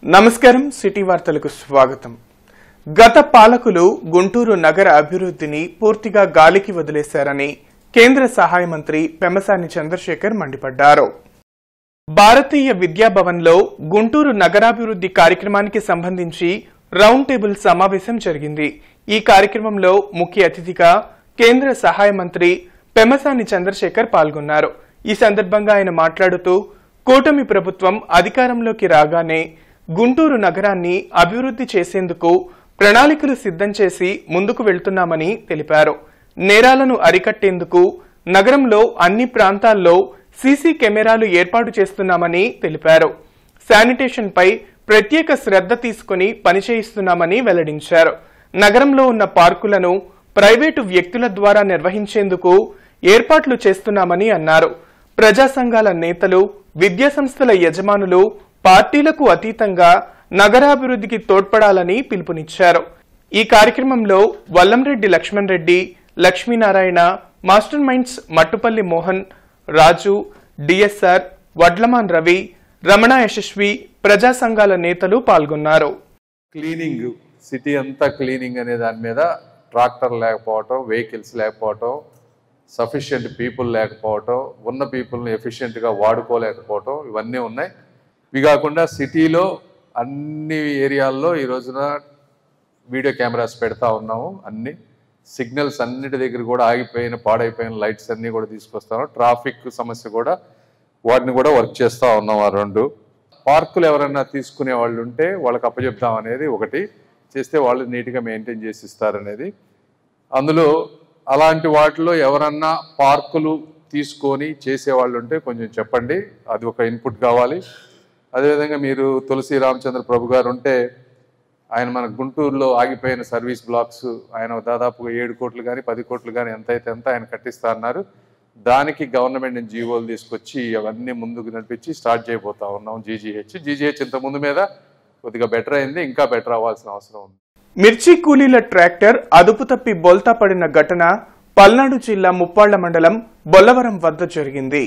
నమస్కారం సిటీ వార్తలకు స్వాగతం. గత పాలకులు గుంటూరు నగర అభివృద్ధిని పూర్తిగా గాలికి వదిలేశారని కేంద్ర సహాయ మంత్రి పెమ్మసాని చంద్రశేఖర్ మండిపడ్డారు. భారతీయ విద్యాభవన్లో గుంటూరు నగరాభివృద్ధి కార్యక్రమానికి సంబంధించి రౌండ్ టేబుల్ సమావేశం జరిగింది. ఈ కార్యక్రమంలో ముఖ్య అతిథిగా కేంద్ర సహాయ మంత్రి పెమ్మసాని చంద్రశేఖర్ పాల్గొన్నారు. ఈ సందర్భంగా ఆయన మాట్లాడుతూ కూటమి ప్రభుత్వం అధికారంలోకి రాగానే గుంటూరు నగరాన్ని అభివృద్ధి చేసేందుకు ప్రణాళికలు సిద్ధం చేసి ముందుకు వెళ్తున్నామని తెలిపారు. నేరాలను అరికట్టేందుకు నగరంలో అన్ని ప్రాంతాల్లో సీసీ కెమెరాలు ఏర్పాటు చేస్తున్నామని తెలిపారు. శానిటేషన్ పై ప్రత్యేక శ్రద్ధ తీసుకుని పనిచేయిస్తున్నామని వెల్లడించారు. నగరంలో ఉన్న పార్కులను ప్రైవేటు వ్యక్తుల ద్వారా నిర్వహించేందుకు ఏర్పాట్లు చేస్తున్నామని అన్నారు. ప్రజా సంఘాల నేతలు, విద్యాసంస్థల యజమానులు పార్టీలకు అతీతంగా నగరాభివృద్ధికి తోడ్పడాలని పిలుపునిచ్చారు. ఈ కార్యక్రమంలో వల్లంరెడ్డి లక్ష్మణ్ రెడ్డి, లక్ష్మీనారాయణ, మాస్టర్ మైండ్స్ మట్టుపల్లి మోహన్, రాజు, డిఎస్ఆర్, వడ్లమాన్ రవి, రమణ యశస్వి, ప్రజా సంఘాల నేతలు పాల్గొన్నారు. క్లీనింగ్, సిటీ అంతా క్లీనింగ్ అనే దాని మీద ట్రాక్టర్ లేకపోవటం, వెహికల్స్ లేకపోవటం, సఫిషియెంట్ పీపుల్ లేకపోవటం, ఉన్న పీపుల్ని ఎఫిషియెంట్గా వాడుకోలేకపోవటం, ఇవన్నీ ఉన్నాయి. ఇవి కాకుండా సిటీలో అన్ని ఏరియాల్లో ఈ రోజున వీడియో కెమెరాస్ పెడతా ఉన్నాము. అన్ని సిగ్నల్స్ అన్నిటి దగ్గర కూడా ఆగిపోయిన, పాడైపోయిన లైట్స్ అన్నీ కూడా తీసుకొస్తాము. ట్రాఫిక్ సమస్య కూడా వాటిని కూడా వర్క్ చేస్తూ ఉన్నాం. ఆ రెండు పార్కులు ఎవరైనా తీసుకునే వాళ్ళు ఉంటే వాళ్ళకి అప్పచెప్తాం అనేది ఒకటి చేస్తే వాళ్ళు నీట్గా మెయింటైన్ చేసి ఇస్తారనేది. అందులో అలాంటి వాటిలో ఎవరన్నా పార్కులు తీసుకొని చేసేవాళ్ళు ఉంటే కొంచెం చెప్పండి, అది ఒక ఇన్పుట్ కావాలి. అదేవిధంగా మీరు తులసి రామచంద్ర ప్రభు గారు ఉంటే ఆయన మన గుంటూరులో ఆగిపోయిన సర్వీస్ బ్లాక్స్ ఆయన దాదాపుగా 7 కోట్లు కానీ 10 కోట్లు కానీ ఎంత అయితే ఎంత ఆయన కట్టిస్తా అన్నారు. దానికి గవర్నమెంట్ నుంచి జీవోలు తీసుకొచ్చి అవన్నీ ముందుకు నడిపించి స్టార్ట్ చేయబోతా ఉన్నాం. జీజీహెచ్ ఇంత ముందు మీద కొద్దిగా బెటర్ అయింది, ఇంకా బెటర్ అవ్వాల్సిన అవసరం ఉంది. మిర్చి కూలీల ట్రాక్టర్ అదుపు తప్పి బోల్తా పడిన ఘటన పల్నాడు జిల్లా ముప్పాళ్ల మండలం బొల్లవరం వద్ద జరిగింది.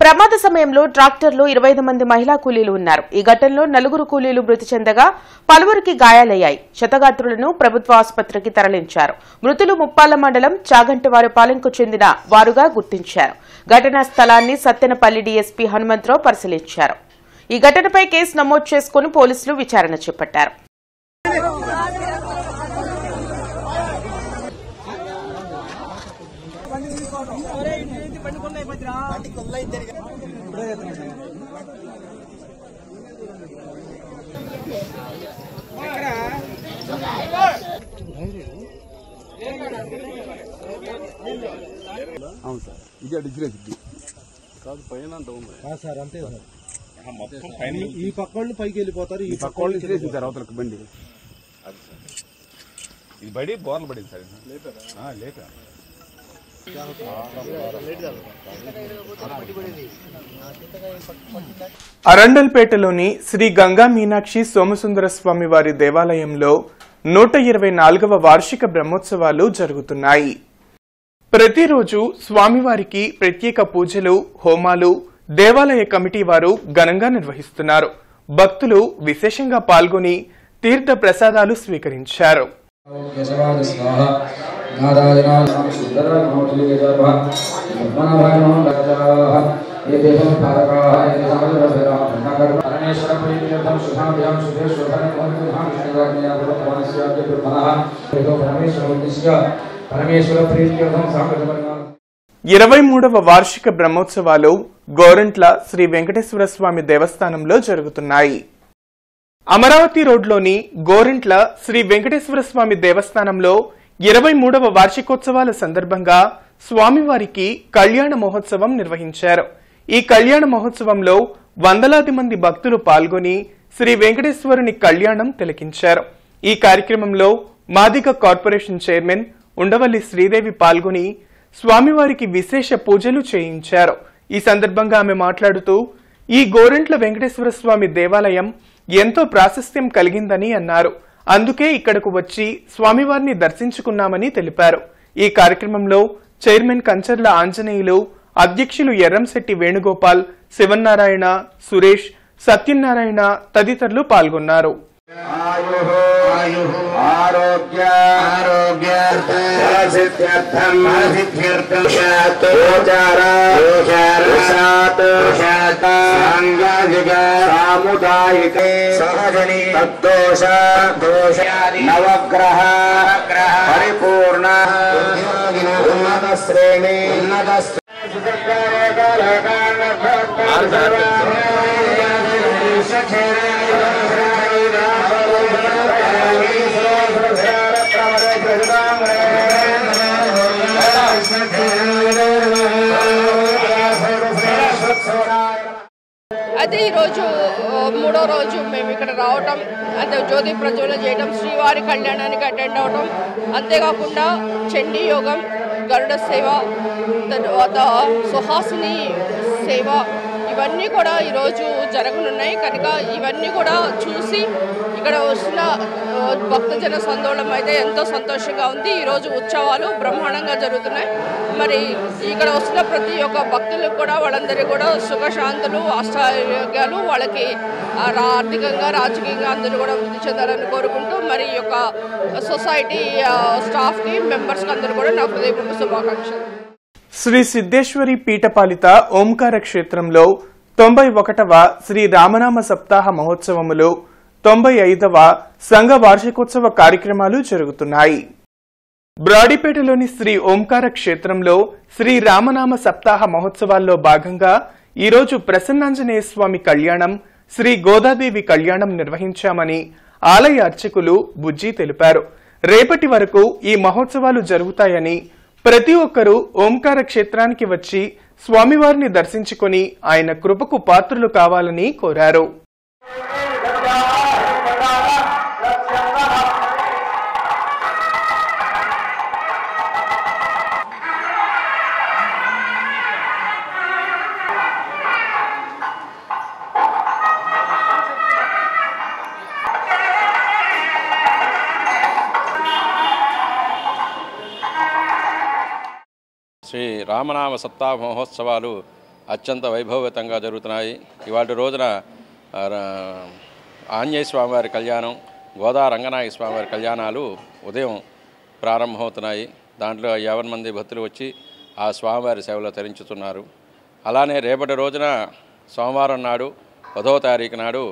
ప్రమాద సమయంలో ట్రాక్టర్లో 25 మంది మహిళా కూలీలు ఉన్నారు. ఈ ఘటనలో 4 కూలీలు మృతి చెందగా పలువురికి గాయాలయ్యాయి. క్షతగాత్రులను ప్రభుత్వ ఆసుపత్రికి తరలించారు. మృతులు ముప్పాళ్ల మండలం చాగంటివారిపాలెంకు చెందిన వారుగా గుర్తించారు. ఘటనా స్థలాన్ని సత్తెనపల్లి డీఎస్పీ హనుమంతరావు పరిశీలించారు. ఈ ఘటనపై కేసు నమోదు చేసుకుని పోలీసులు విచారణ చేపట్టారు. అవును సార్, ఇది డిగ్రేజ్ కాదు పైన సార్, అంతే సార్. ఈ పక్క వాళ్ళు పైకి వెళ్ళిపోతారు, ఈ పక్క వాళ్ళు సార్ అవతలకు బండి. ఇది బడి బోర్లు పడింది సార్. లేక అరండల్పేటలోని శ్రీ గంగా మీనాక్షి సోమసుందర స్వామి వారి దేవాలయంలో 124వ వార్షిక బ్రహ్మోత్సవాలు జరుగుతున్నాయి. ప్రతిరోజు స్వామివారికి ప్రత్యేక పూజలు, హోమాలు దేవాలయ కమిటీ వారు ఘనంగా నిర్వహిస్తున్నారు. భక్తులు విశేషంగా పాల్గొని తీర్థ ప్రసాదాలు స్వీకరించారు. ఇరవై 23వ వార్షిక బ్రహ్మోత్సవాలు గోరంట్ల శ్రీ వెంకటేశ్వర స్వామి దేవస్థానంలో జరుగుతున్నాయి. అమరావతి రోడ్లోని గోరంట్ల శ్రీ వెంకటేశ్వర స్వామి దేవస్థానంలో 23వ వార్షికోత్సవాల సందర్భంగా స్వామివారికి కళ్యాణ మహోత్సవం నిర్వహించారు. ఈ కళ్యాణ మహోత్సవంలో వందలాది మంది భక్తులు పాల్గొని శ్రీ వెంకటేశ్వరుని కళ్యాణం తిలకించారు. ఈ కార్యక్రమంలో మాదిగ కార్పొరేషన్ చైర్మన్ ఉండవల్లి శ్రీదేవి పాల్గొని స్వామివారికి విశేష పూజలు చేయించారు. ఈ సందర్భంగా ఆమె మాట్లాడుతూ ఈ గోరంట్ల వెంకటేశ్వర స్వామి దేవాలయం ఎంతో ప్రాశస్త్యం కలిగిందని అన్నారు. అందుకే ఇక్కడకు వచ్చి స్వామివారిని దర్శించుకున్నామని తెలిపారు. ఈ కార్యక్రమంలో చైర్మన్ కంచర్ల ఆంజనేయులు, అధ్యక్షులు ఎర్రంశెట్టి వేణుగోపాల్, శివన్నారాయణ, సురేష్, సత్యనారాయణ తదితరులు పాల్గొన్నారు. నవగ్రహ పరిపూర్ణ శ్రేణి అయితే ఈరోజు మూడో రోజు మేము ఇక్కడ రావటం, అంటే జ్యోతి ప్రజ్వలన చేయడం, శ్రీవారి కళ్యాణానికి అటెండ్ అవడం, అంతేకాకుండా చండీ యోగం, గరుడ సేవ, తర్వాత సుహాసిని సేవ, ఇవన్నీ కూడా ఈరోజు జరగనున్నాయి. కనుక ఇవన్నీ కూడా చూసి ఇక్కడ వచ్చిన భక్తజన సందోళం అయితే ఎంతో సంతోషంగా ఉంది. ఈరోజు ఉత్సవాలు బ్రహ్మాండంగా జరుగుతున్నాయి. మరి ఇక్కడ వచ్చిన ప్రతి ఒక్క భక్తులకు కూడా వాళ్ళందరికీ కూడా సుఖశాంతులు, ఆరోగ్యాలు, వాళ్ళకి ఆర్థికంగా రాజకీయంగా అందరూ కూడా వృద్ధి చెందాలని కోరుకుంటూ మరి ఈ యొక్క సొసైటీ స్టాఫ్కి మెంబర్స్కి అందరూ కూడా నా హృదయపూర్వక శుభాకాంక్షలు. శ్రీ సిద్ధేశ్వరి పీఠపాలిత ఓంకార క్షేత్రంలో 91వ శ్రీ రామనామ సప్తాహ మహోత్సవములు 95వ సంఘ వార్షికోత్సవ కార్యక్రమాలు జరుగుతున్నాయి. బ్రాడీపేటలోని శ్రీ ఓంకార క్షేత్రంలో శ్రీ రామనామ సప్తాహ మహోత్సవాల్లో భాగంగా ఈరోజు ప్రసన్నాంజనేయ స్వామి కళ్యాణం, శ్రీ గోదాదేవి కళ్యాణం నిర్వహించామని ఆలయ అర్చకులు బుజ్జి తెలిపారు. రేపటి వరకు ఈ మహోత్సవాలు జరుగుతాయని, ప్రతి ఒక్కరూ ఓంకార క్షేత్రానికి వచ్చి స్వామివారిని దర్శించుకుని ఆయన కృపకు పాత్రులు కావాలని కోరారు. శ్రీ రామనామ సప్తాహ మహోత్సవాలు అత్యంత వైభవతంగా జరుగుతున్నాయి. ఇవాటి రోజున ఆంజనేయ స్వామివారి కళ్యాణం, గోదా రంగనాయక స్వామివారి కళ్యాణాలు ఉదయం ప్రారంభమవుతున్నాయి. దాంట్లో 50 మంది భక్తులు వచ్చి ఆ స్వామివారి సేవలో తరించుతున్నారు. అలానే రేపటి రోజున సోమవారం నాడు 10వ తారీఖు నాడు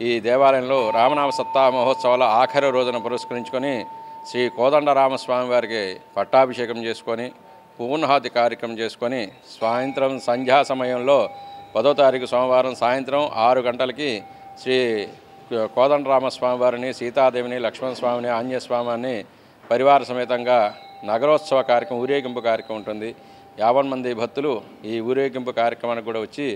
ఈ దేవాలయంలో రామనామ సప్తాహ మహోత్సవాల ఆఖరి రోజున పురస్కరించుకొని శ్రీ కోదండరామస్వామి వారికి పట్టాభిషేకం చేసుకొని పూర్ణాహుతి కార్యక్రమం చేసుకొని సాయంత్రం సంధ్యా సమయంలో 10వ తారీఖు సోమవారం సాయంత్రం 6 గంటలకి శ్రీ కోదండరామస్వామి వారిని, సీతాదేవిని, లక్ష్మణస్వామిని, ఆంజనేయ స్వామిని పరివార సమేతంగా నగరోత్సవ కార్యక్రమం, ఊరేగింపు కార్యక్రమం ఉంటుంది. 50 మంది భక్తులు ఈ ఊరేగింపు కార్యక్రమానికి కూడా వచ్చి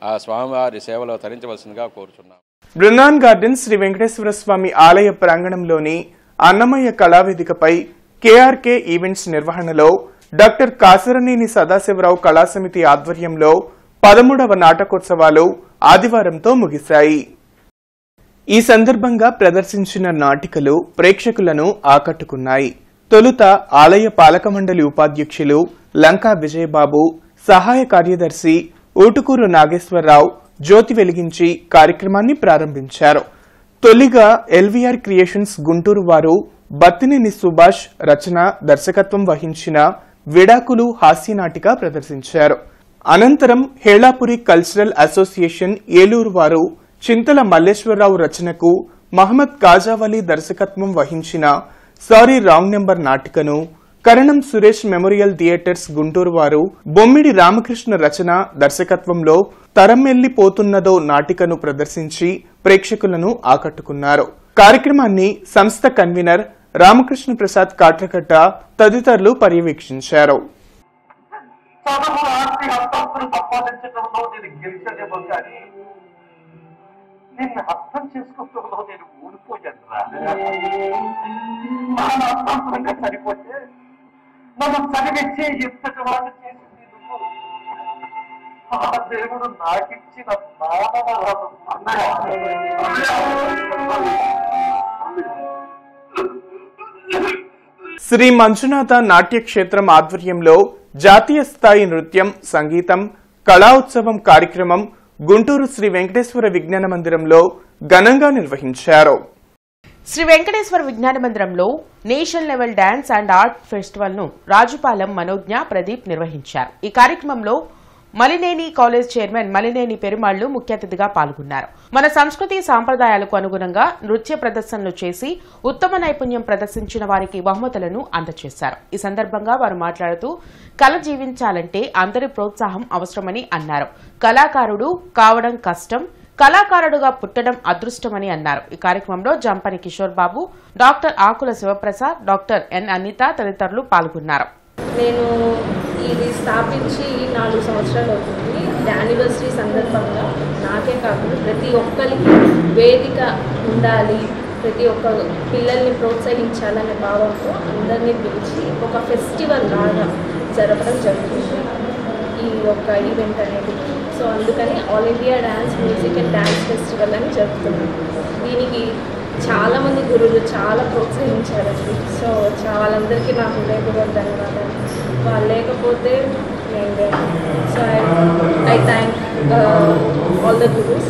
ఆ స్వామివారి సేవలో తరించవలసిందిగా కోరుచున్నాం. బృందావన్ గార్డెన్స్ శ్రీ వెంకటేశ్వర స్వామి ఆలయ ప్రాంగణంలోని అన్నమయ్య కళావేదికపై కేఆర్కే ఈవెంట్స్ నిర్వహణలో డాక్టర్ కాసరనేని సదాశివరావు కళాసమితి ఆధ్వర్యంలో 13వ నాటకోత్సవాలు ఆదివారంతో ముగిశాయి. ఈ సందర్భంగా ప్రదర్శించిన నాటికలు ప్రేక్షకులను ఆకట్టుకున్నాయి. తొలుత ఆలయ పాలక మండలి ఉపాధ్యక్షులు లంకా విజయబాబు, సహాయ కార్యదర్శి ఊటుకూరు నాగేశ్వరరావు జ్యోతి వెలిగించి కార్యక్రమాన్ని ప్రారంభించారు. తొలిగా ఎల్వీఆర్ క్రియేషన్స్ గుంటూరు వారు బత్తినేని సుభాష్ రచన, దర్శకత్వం వహించిన విడాకులు హాస్యనాటిక ప్రదర్శించారు. అనంతరం హేళాపురి కల్చరల్ అసోసియేషన్ ఏలూరు వారు చింతల మల్లేశ్వరరావు రచనకు మహమ్మద్ కాజావలి దర్శకత్వం వహించిన సారీ రాంగ్ నెంబర్ నాటికను, కరణం సురేష్ మెమోరియల్ థియేటర్స్ గుంటూరు వారు బొమ్మిడి రామకృష్ణ రచన, దర్శకత్వంలో తరమెల్లిపోతున్నదో నాటికను ప్రదర్శించి ప్రేక్షకులను ఆకట్టుకున్నారు. కార్యక్రమాన్ని సంస్థ కన్వీనర్ రామకృష్ణ ప్రసాద్ కాట్రకట్ట తదితరులు పర్యవేక్షించారు. దేవుడు నాకిచ్చిన శ్రీ మంజునాథ నాట్యక్షేత్రం ఆధ్వర్యంలో జాతీయ స్థాయి నృత్యం, సంగీతం, కళా ఉత్సవం కార్యక్రమం గుంటూరు శ్రీ వెంకటేశ్వర విజ్ఞాన మందిరంలో ఘనంగా నిర్వహించారు. శ్రీ వెంకటేశ్వర విజ్ఞాన మందిరంలో national level dance and art festival ను రాజుపాలెం మనోజ్ఞ ప్రదీప్ నిర్వహించారు. ఈ కార్యక్రమంలో మలినేని కాలేజ్ చైర్మన్ మలినేని పెరుమాళ్లు ముఖ్య అతిథిగా పాల్గొన్నారు. మన సంస్కృతి సాంప్రదాయాలకు అనుగుణంగా నృత్య ప్రదర్శనలు చేసి ఉత్తమ నైపుణ్యం ప్రదర్శించిన వారికి బహుమతులను అందజేశారు. ఈ సందర్భంగా వారు మాట్లాడుతూ కళ జీవించాలంటే అందరి ప్రోత్సాహం అవసరమని అన్నారు. కళాకారుడు కావడం కష్టం, కళాకారుడుగా పుట్టడం అదృష్టమని అన్నారు. ఈ కార్యక్రమంలో జంపని కిషోర్ బాబు, డాక్టర్ ఆకుల శివప్రసాద్, డాక్టర్ ఎన్ అనిత తదితరులు పాల్గొన్నారు. నేను ఇది స్థాపించి 4 సంవత్సరాలు అవుతుంది. యానివర్సరీ సందర్భంగా నాకే కాకుండా ప్రతి ఒక్కరికి వేదిక ఉండాలి, ప్రతి ఒక్క పిల్లల్ని ప్రోత్సహించాలనే భావంతో అందరినీ పిలిచి ఒక ఫెస్టివల్ లాగా జరపడం జరుగుతుంది ఈ యొక్క ఈవెంట్ అనేది. సో అందుకని all India dance music and dance festival అని జరుపుతున్నాం. దీనికి చాలామంది గురువులు చాలా ప్రోత్సహించారండి. సో వాళ్ళందరికీ నా హృదయపూర్వక ధన్యవాదాలు. వాళ్ళు లేకపోతే నేను so I thank all the gurus.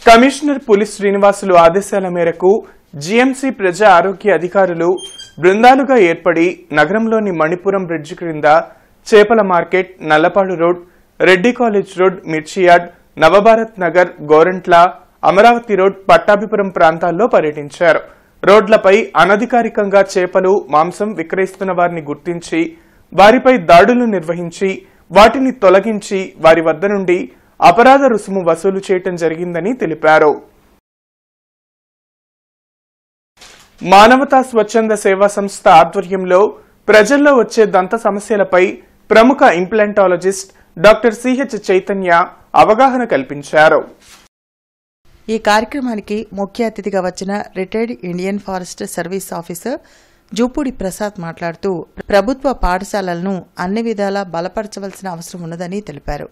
Commissioner పులి శ్రీనివాసులు ఆదేశాల మేరకు జీఎంసీ ప్రజా ఆరోగ్య అధికారులు బృందాలుగా ఏర్పడి నగరంలోని మణిపురం బ్రిడ్జి క్రింద చేపల market, Nallapadu road, Reddy college road, Mirchi yard, Navabharat Nagar, Gorantla, Amaravati road, Pattabhipuram ప్రాంతాల్లో పర్యటించారు. రోడ్లపై అనధికారికంగా చేపలు, మాంసం విక్రయిస్తున్న వారిని గుర్తించి వారిపై దాడులు నిర్వహించి వాటిని తొలగించి వారి వద్ద నుండి అపరాధ రుసుము వసూలు చేయటం జరిగిందని తెలిపారు. మానవతా స్వచ్ఛంద సేవా సంస్థ ఆధ్వర్యంలో ప్రజల్లో వచ్చే దంత సమస్యలపై ప్రముఖ ఇంప్లాంటాలజిస్ట్ డాక్టర్ సిహెచ్ చైతన్య అవగాహన కల్పించారు. ఈ కార్యక్రమానికి ముఖ్య అతిథిగా వచ్చిన retired Indian forest service officer Jupudi Prasad మాట్లాడుతూ ప్రభుత్వ పాఠశాలలను అన్ని విధాలా బలపరచవలసిన అవసరం ఉన్నదని తెలిపారు.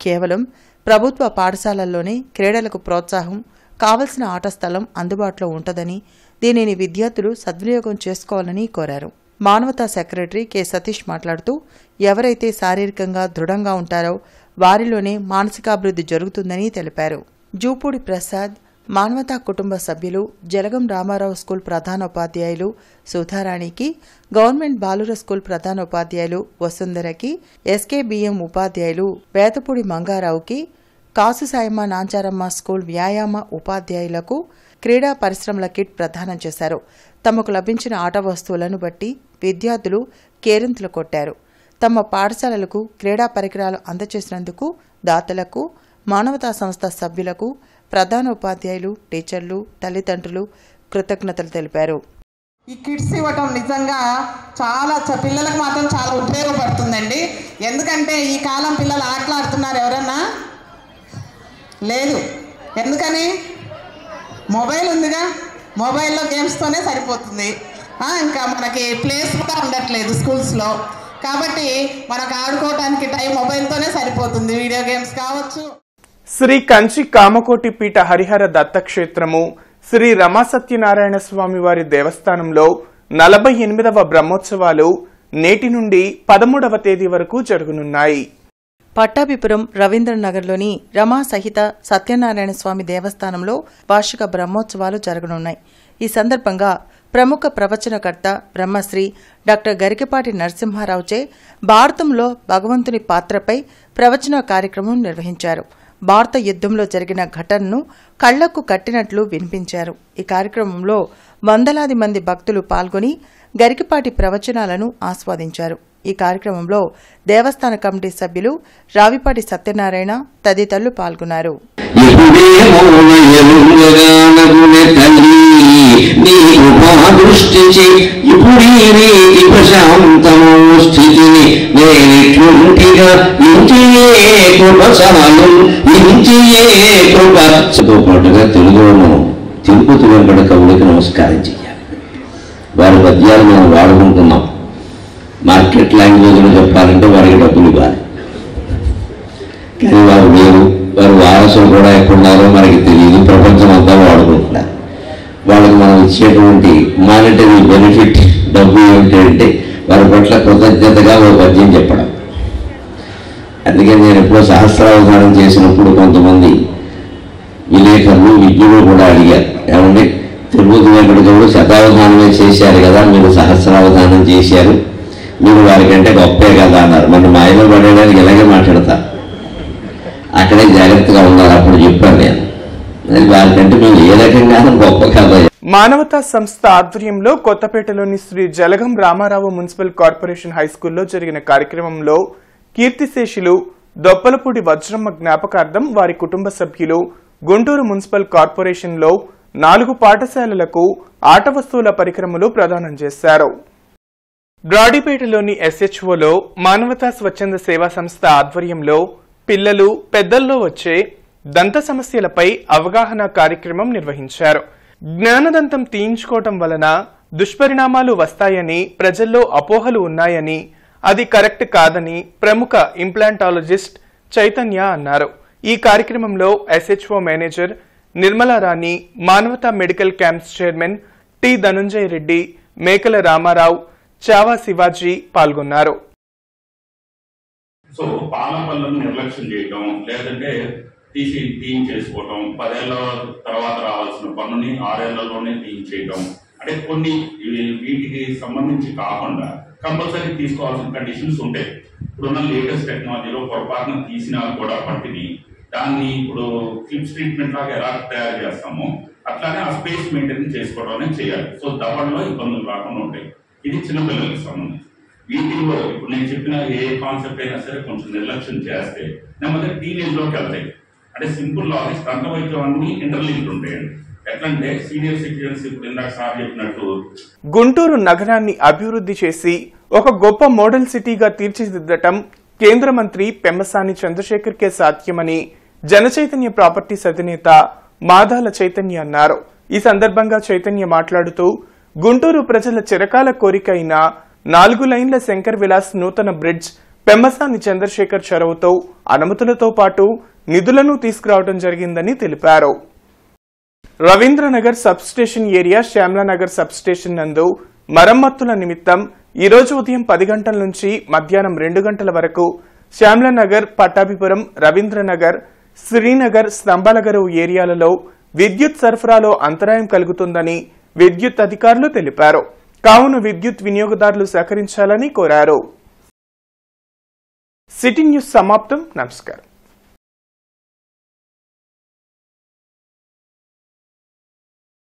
కేవలం ప్రభుత్వ పాఠశాలల్లోనే క్రీడలకు ప్రోత్సాహం, కావలసిన ఆట స్థలం అందుబాటులో ఉంటుందని, దీనిని విద్యార్థులు సద్వినియోగం చేసుకోవాలని కోరారు. మానవతా సెక్రటరీ కె సతీష్ మాట్లాడుతూ ఎవరైతే శారీరకంగా దృఢంగా ఉంటారో వారిలోనే మానసికాభివృద్ధి జరుగుతుందని తెలిపారు. జూపూడి ప్రసాద్, మానవతా కుటుంబ సభ్యులు, జలగం రామారావు స్కూల్ ప్రధానోపాధ్యాయులు సుధారాణికి, గవర్నమెంట్ బాలుర స్కూల్ ప్రధానోపాధ్యాయులు వసుంధరకి, ఎస్కేబిఎం ఉపాధ్యాయులు వేతపూడి మంగారావుకి, కాసు సాయమ్మ నాంచారమ్మ స్కూల్ వ్యాయామ ఉపాధ్యాయులకు క్రీడా పరిశ్రమల కిట్ ప్రదానం చేశారు. తమకు లభించిన ఆట వస్తువులను బట్టి విద్యార్థులు కేరింతలు కొట్టారు. తమ పాఠశాలలకు క్రీడా పరికరాలు అందజేసినందుకు దాతలకు, మానవతా సంస్థ సభ్యులకు, ప్రధానోపాధ్యాయులు, టీచర్లు, తల్లిదండ్రులు కృతజ్ఞతలు తెలిపారు. ఈ కిట్స్ ఇవ్వటం నిజంగా చాలా పిల్లలకు మాత్రం చాలా ఉపయోగపడుతుందండి. ఎందుకంటే ఈ కాలం పిల్లలు ఆటలాడుతున్నారు ఎవరన్నా? లేదు. ఎందుకని? మొబైల్ ఉందిగా, మొబైల్లో గేమ్స్తోనే సరిపోతుంది. ఇంకా మనకి ప్లేస్ కూడా ఉండట్లేదు స్కూల్స్లో. కాబట్టి మనకు ఆడుకోవడానికి టైం మొబైల్తోనే సరిపోతుంది. వీడియో గేమ్స్ కావచ్చు. శ్రీ కంచి కామకోటి పీఠ హరిహర దత్తక్షేత్రము శ్రీ రమా సత్యనారాయణ స్వామి వారి దేవస్థానంలో 48వ బ్రహ్మోత్సవాలు నేటి నుండి 13వ తేదీ వరకు జరగనున్నాయి. పట్టాభిపురం రవీంద్రనగర్లోని రమా సహిత సత్యనారాయణ స్వామి దేవస్థానంలో వార్షిక బ్రహ్మోత్సవాలు జరగనున్నాయి. ఈ సందర్భంగా ప్రముఖ ప్రవచనకర్త బ్రహ్మశ్రీ డాక్టర్ గరికపాటి నరసింహారావుచే భారతంలో భగవంతుని పాత్రపై ప్రవచన కార్యక్రమం నిర్వహించారు. భారత యుద్ధంలో జరిగిన ఘటనను కళ్లకు కట్టినట్లు వినిపించారు. ఈ కార్యక్రమంలో వందలాది మంది భక్తులు పాల్గొని గరికపాటి ప్రవచనాలను ఆస్వాదించారు. ఈ కార్యక్రమంలో దేవస్థాన కమిటీ సభ్యులు రావిపాటి సత్యనారాయణ తదితరులు పాల్గొన్నారు. తెలుగులోనూ తిరుపతి వెంకట కవులకు నమస్కారం చేయాలి. వారి పద్యాలు మనం వాడుకుంటున్నాం. మార్కెట్ లాంగ్వేజ్లో చెప్పాలంటే వారికి డబ్బులు ఇవ్వాలి. కానీ వారు వేరు, వారి వారసులు కూడా ఎక్కడున్నారో మనకి తెలియదు. ప్రపంచం అంతా వాడుకుంటున్నారు. వాళ్ళకి మనం ఇచ్చేటువంటి మానిటరీ బెనిఫిట్ డబ్బు ఏమిటంటే వారి పట్ల కృతజ్ఞతగా ఒక పద్యం చెప్పడం. అందుకని నేను ఎప్పుడో సహస్రావధానం చేసినప్పుడు కొంతమంది విలేకరులు విజ్ఞులు కూడా అడిగారు, ఏమండి తిరుపతి వెంకటేశ్వరుడు శతావధానమే చేశారు కదా, మీరు సహస్రావధానం చేశారు, మీరు వారికంటే గొప్పే కదా అన్నారు. మన మాయలో పడేయడానికి ఇలాగే మాట్లాడతారు, అక్కడే జాగ్రత్తగా ఉన్నారు. అప్పుడు చెప్పాను నేను, వారికంటే మేము ఏ రకంగా గొప్ప కదా. మానవతా సంస్థ ఆధ్వర్యంలో కొత్తపేటలోని శ్రీ జలగం రామారావు మున్సిపల్ కార్పొరేషన్ హైస్కూల్లో జరిగిన కార్యక్రమంలో కీర్తిశేషులు దొప్పలపూడి వజ్రమ్మ జ్ఞాపకార్థం వారి కుటుంబ సభ్యులు గుంటూరు మున్సిపల్ కార్పొరేషన్లో 4 పాఠశాలలకు ఆట వస్తువుల పరికరములు ప్రదానం చేశారు. బ్రాడీపేటలోని SHOలో మానవతా స్వచ్ఛంద సేవా సంస్థ ఆధ్వర్యంలో పిల్లలు పెద్దల్లో వచ్చే దంత సమస్యలపై అవగాహన కార్యక్రమం నిర్వహించారు. జ్ఞానదంతం తీయించుకోవటం వలన దుష్పరిణామాలు వస్తాయని ప్రజల్లో అపోహలు ఉన్నాయని, అది కరెక్ట్ కాదని ప్రముఖ ఇంప్లాంటాలజిస్ట్ చైతన్య అన్నారు. ఈ కార్యక్రమంలో SHO manager Nirmalarani, Manavata medical camps chairman T Dhananjaya Reddy, Mekala Ramarao, Chhaava Shivaji పాల్గొన్నారు. సో పాల పళ్ళను నిర్లక్ష్యం చేయటం, లేదంటే తీయించేసుకోవటం, 10 ఏళ్ల తర్వాత రావాల్సిన పన్నుని 6 ఏళ్లలోనే తీయించేయటం, అంటే కొన్ని వీటికి సంబంధించి కాకుండా కంపల్సరీ తీసుకోవాల్సిన కండిషన్స్ ఉంటాయి. ఇప్పుడున్న లేటెస్ట్ టెక్నాలజీలో పొరపాటున తీసినా కూడా పట్టిని దాన్ని ఇప్పుడు క్లిప్స్ ట్రీట్మెంట్ లాగా ఎలా తయారు చేస్తామో అట్లానే ఆ స్పేస్ మెయింటైన్ చేసుకోవడం చేయాలి. సో దవడలో ఇబ్బందులు రాకుండా ఉంటాయి. ఇది చిన్నపిల్లలకి సంబంధించి. వీటిలో ఇప్పుడు నేను చెప్పిన ఏ కాన్సెప్ట్ అయినా సరే కొంచెం నిర్లక్ష్యం చేస్తే నెమ్మదిగా టీనేజ్ లోకి వెళ్తాయి. అంటే సింపుల్ లాజిక్ దంత వైద్యం అన్ని ఇంటర్లింక్డ్ ఉంటాయండి. ఎట్లంటే సీనియర్ సిటిజన్స్ ఇప్పుడు ఇందాక సార్ చెప్పినట్టు గుంటూరు నగరాన్ని అభివృద్ధి చేసి ఒక గొప్ప మోడల్ సిటీగా తీర్చిదిద్దటం కేంద్ర మంత్రి పెమ్మసాని చంద్రశేఖర్ కే సాధ్యమని జనచైతన్య ప్రాపర్టీస్ అధినేత మాదాల చైతన్య అన్నారు. ఈ సందర్భంగా చైతన్య మాట్లాడుతూ గుంటూరు ప్రజల చిరకాల కోరిక అయిన 4 లైన్ల శంకర్ విలాస్ నూతన బ్రిడ్జ్ పెమ్మసాని చంద్రశేఖర్ చొరవతో అనుమతులతో పాటు నిధులను తీసుకురావడం జరిగిందని తెలిపారు. Ravindranagar sub station area Shyamala Nagar sub station నందు మరమ్మతుల నిమిత్తం ఈ రోజు ఉదయం 10 గంటల నుంచి మధ్యాహ్నం 2 గంటల వరకు శ్యామలానగర్, పట్టాభిపురం, రవీంద్రనగర్, శ్రీనగర్, స్తంభాలగరు ఏరియాలలో విద్యుత్ సరఫరాలో అంతరాయం కలుగుతుందని విద్యుత్ అధికారులు తెలిపారు. కావున విద్యుత్ వినియోగదారులు సహకరించాలని కోరారు. సిటీ న్యూస్ సమాప్తం. నమస్కారం.